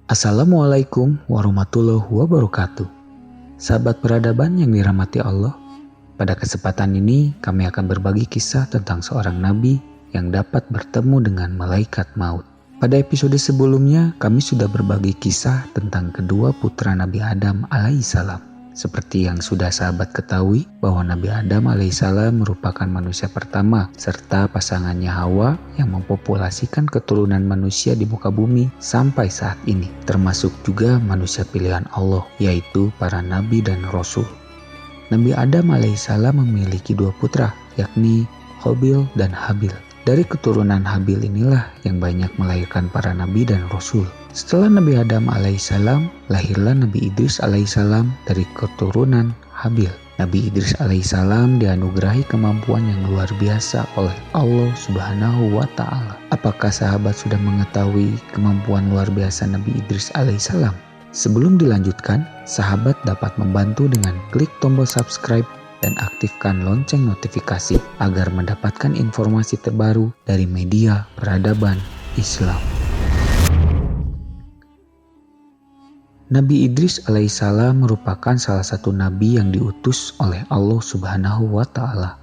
Assalamualaikum warahmatullahi wabarakatuh. Sahabat peradaban yang dirahmati Allah, pada kesempatan ini kami akan berbagi kisah tentang seorang nabi yang dapat bertemu dengan malaikat maut. Pada episode sebelumnya kami sudah berbagi kisah tentang kedua putra Nabi Adam alaihissalam. Seperti yang sudah sahabat ketahui bahwa Nabi Adam alaihissalam merupakan manusia pertama serta pasangannya Hawa yang mempopulasikan keturunan manusia di muka bumi sampai saat ini, termasuk juga manusia pilihan Allah, yaitu para nabi dan rasul. Nabi Adam alaihissalam memiliki dua putra, yakni Qabil dan Habil. Dari keturunan Habil inilah yang banyak melahirkan para nabi dan rasul. Setelah Nabi Adam alaihissalam, lahirlah Nabi Idris alaihissalam dari keturunan Habil. Nabi Idris alaihissalam dianugerahi kemampuan yang luar biasa oleh Allah Subhanahu wa Ta'ala. Apakah sahabat sudah mengetahui kemampuan luar biasa Nabi Idris alaihissalam? Sebelum dilanjutkan, sahabat dapat membantu dengan klik tombol subscribe dan aktifkan lonceng notifikasi agar mendapatkan informasi terbaru dari media peradaban Islam. Nabi Idris alaihissalam merupakan salah satu nabi yang diutus oleh Allah Subhanahu wa Ta'ala.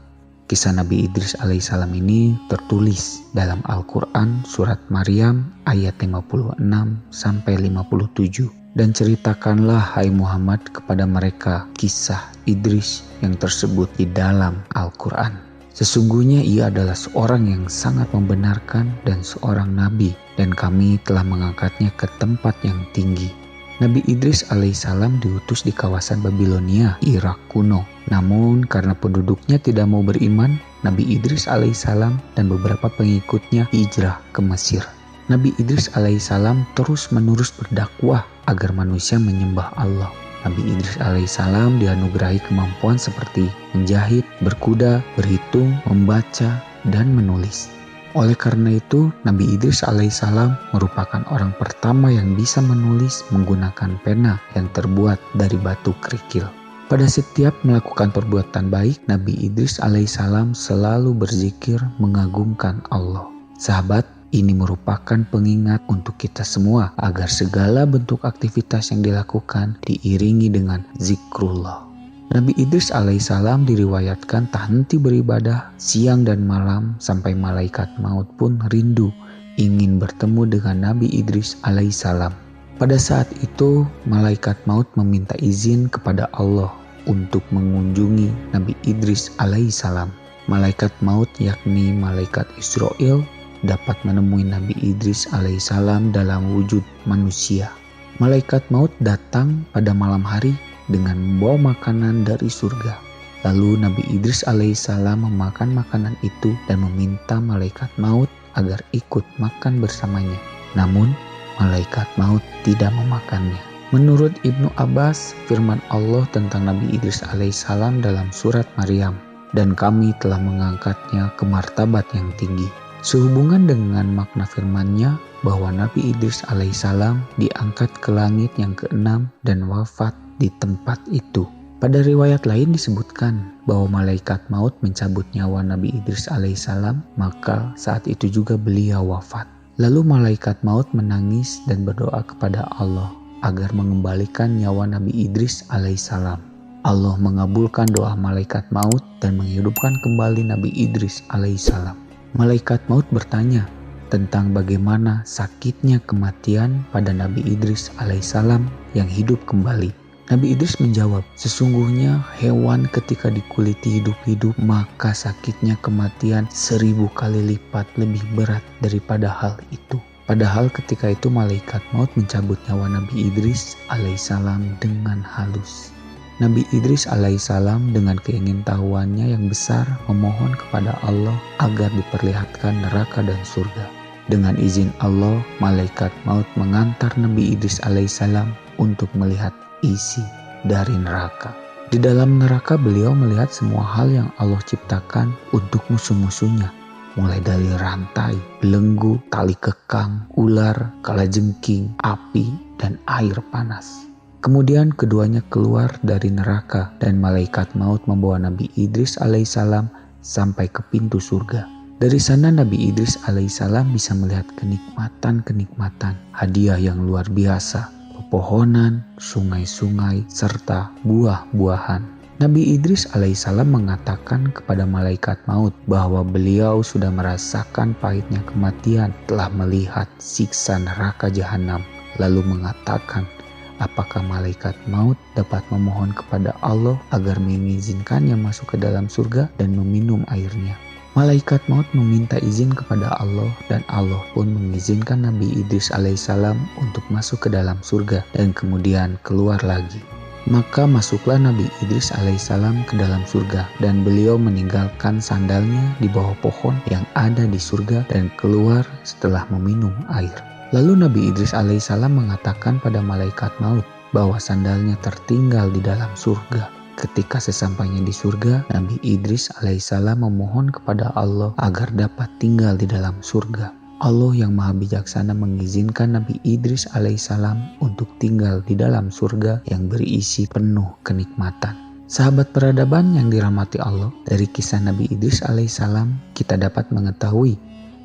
Kisah Nabi Idris alaihissalam ini tertulis dalam Al-Quran surat Maryam ayat 56 sampai 57. Dan ceritakanlah hai Muhammad kepada mereka kisah Idris yang tersebut di dalam Al-Quran. Sesungguhnya ia adalah seorang yang sangat membenarkan dan seorang nabi, dan kami telah mengangkatnya ke tempat yang tinggi. Nabi Idris alaihissalam diutus di kawasan Babilonia, Irak kuno. Namun karena penduduknya tidak mau beriman, Nabi Idris alaihissalam dan beberapa pengikutnya hijrah ke Mesir. Nabi Idris alaihissalam terus-menerus berdakwah agar manusia menyembah Allah. Nabi Idris alaihissalam dianugerahi kemampuan seperti menjahit, berkuda, berhitung, membaca, dan menulis. Oleh karena itu, Nabi Idris alaihissalam merupakan orang pertama yang bisa menulis menggunakan pena yang terbuat dari batu kerikil. Pada setiap melakukan perbuatan baik, Nabi Idris alaihissalam selalu berzikir mengagungkan Allah. Sahabat, ini merupakan pengingat untuk kita semua agar segala bentuk aktivitas yang dilakukan diiringi dengan zikrullah. Nabi Idris alaihissalam diriwayatkan tak henti beribadah siang dan malam sampai malaikat maut pun rindu ingin bertemu dengan Nabi Idris alaihissalam. Pada saat itu malaikat maut meminta izin kepada Allah untuk mengunjungi Nabi Idris alaihissalam. Malaikat maut yakni malaikat Israel dapat menemui Nabi Idris alaihissalam dalam wujud manusia. Malaikat maut datang pada malam hari dengan membawa makanan dari surga. Lalu Nabi Idris alaihissalam memakan makanan itu dan meminta malaikat maut agar ikut makan bersamanya. Namun malaikat maut tidak memakannya. Menurut Ibnu Abbas, firman Allah tentang Nabi Idris alaihissalam dalam surat Maryam, dan kami telah mengangkatnya ke martabat yang tinggi. Sehubungan dengan makna firman-Nya bahwa Nabi Idris alaihissalam diangkat ke langit yang keenam dan wafat di tempat itu. Pada riwayat lain disebutkan bahwa malaikat maut mencabut nyawa Nabi Idris alaihissalam, maka saat itu juga beliau wafat. Lalu malaikat maut menangis dan berdoa kepada Allah agar mengembalikan nyawa Nabi Idris alaihissalam. Allah mengabulkan doa malaikat maut dan menghidupkan kembali Nabi Idris alaihissalam. Malaikat maut bertanya tentang bagaimana sakitnya kematian pada Nabi Idris alaihissalam yang hidup kembali. Nabi Idris menjawab, sesungguhnya hewan ketika dikuliti hidup-hidup maka sakitnya kematian 1000 kali lipat lebih berat daripada hal itu. Padahal ketika itu malaikat maut mencabut nyawa Nabi Idris alaihissalam dengan halus. Nabi Idris alaihissalam dengan keingintahuannya yang besar memohon kepada Allah agar diperlihatkan neraka dan surga. Dengan izin Allah, malaikat maut mengantar Nabi Idris alaihissalam untuk melihat isi dari neraka. Di dalam neraka beliau melihat semua hal yang Allah ciptakan untuk musuh-musuhnya. Mulai dari rantai, belenggu, tali kekang, ular, kalajengking, api, dan air panas. Kemudian keduanya keluar dari neraka dan malaikat maut membawa Nabi Idris alaihissalam sampai ke pintu surga. Dari sana Nabi Idris alaihissalam bisa melihat kenikmatan-kenikmatan, hadiah yang luar biasa, pepohonan, sungai-sungai, serta buah-buahan. Nabi Idris alaihissalam mengatakan kepada malaikat maut bahwa beliau sudah merasakan pahitnya kematian, telah melihat siksa neraka jahanam, lalu mengatakan, apakah malaikat maut dapat memohon kepada Allah agar mengizinkannya masuk ke dalam surga dan meminum airnya. Malaikat maut meminta izin kepada Allah dan Allah pun mengizinkan Nabi Idris alaihissalam untuk masuk ke dalam surga dan kemudian keluar lagi. Maka masuklah Nabi Idris alaihissalam ke dalam surga dan beliau meninggalkan sandalnya di bawah pohon yang ada di surga dan keluar setelah meminum air. Lalu Nabi Idris alaihissalam mengatakan pada malaikat maut bahwa sandalnya tertinggal di dalam surga. Ketika sesampainya di surga, Nabi Idris alaihissalam memohon kepada Allah agar dapat tinggal di dalam surga. Allah yang maha bijaksana mengizinkan Nabi Idris alaihissalam untuk tinggal di dalam surga yang berisi penuh kenikmatan. Sahabat peradaban yang dirahmati Allah, dari kisah Nabi Idris alaihissalam kita dapat mengetahui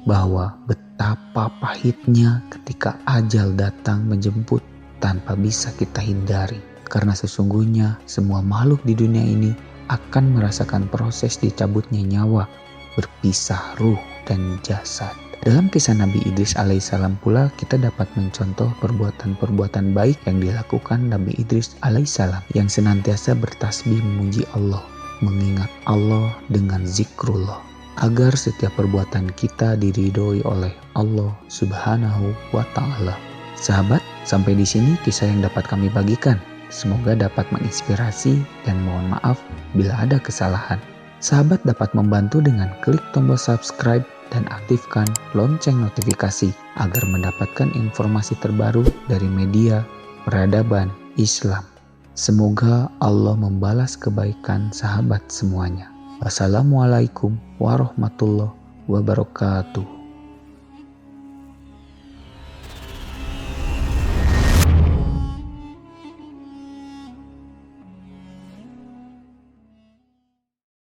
bahwa betapa pahitnya ketika ajal datang menjemput tanpa bisa kita hindari. Karena sesungguhnya semua makhluk di dunia ini akan merasakan proses dicabutnya nyawa, berpisah ruh dan jasad. Dalam kisah Nabi Idris alaihissalam pula kita dapat mencontoh perbuatan-perbuatan baik yang dilakukan Nabi Idris alaihissalam yang senantiasa bertasbih memuji Allah, mengingat Allah dengan zikrullah, agar setiap perbuatan kita diridhoi oleh Allah Subhanahu wa Ta'ala. Sahabat, sampai di sini kisah yang dapat kami bagikan. Semoga dapat menginspirasi dan mohon maaf bila ada kesalahan. Sahabat dapat membantu dengan klik tombol subscribe dan aktifkan lonceng notifikasi agar mendapatkan informasi terbaru dari media peradaban Islam. Semoga Allah membalas kebaikan sahabat semuanya. Wassalamualaikum warahmatullahi wabarakatuh.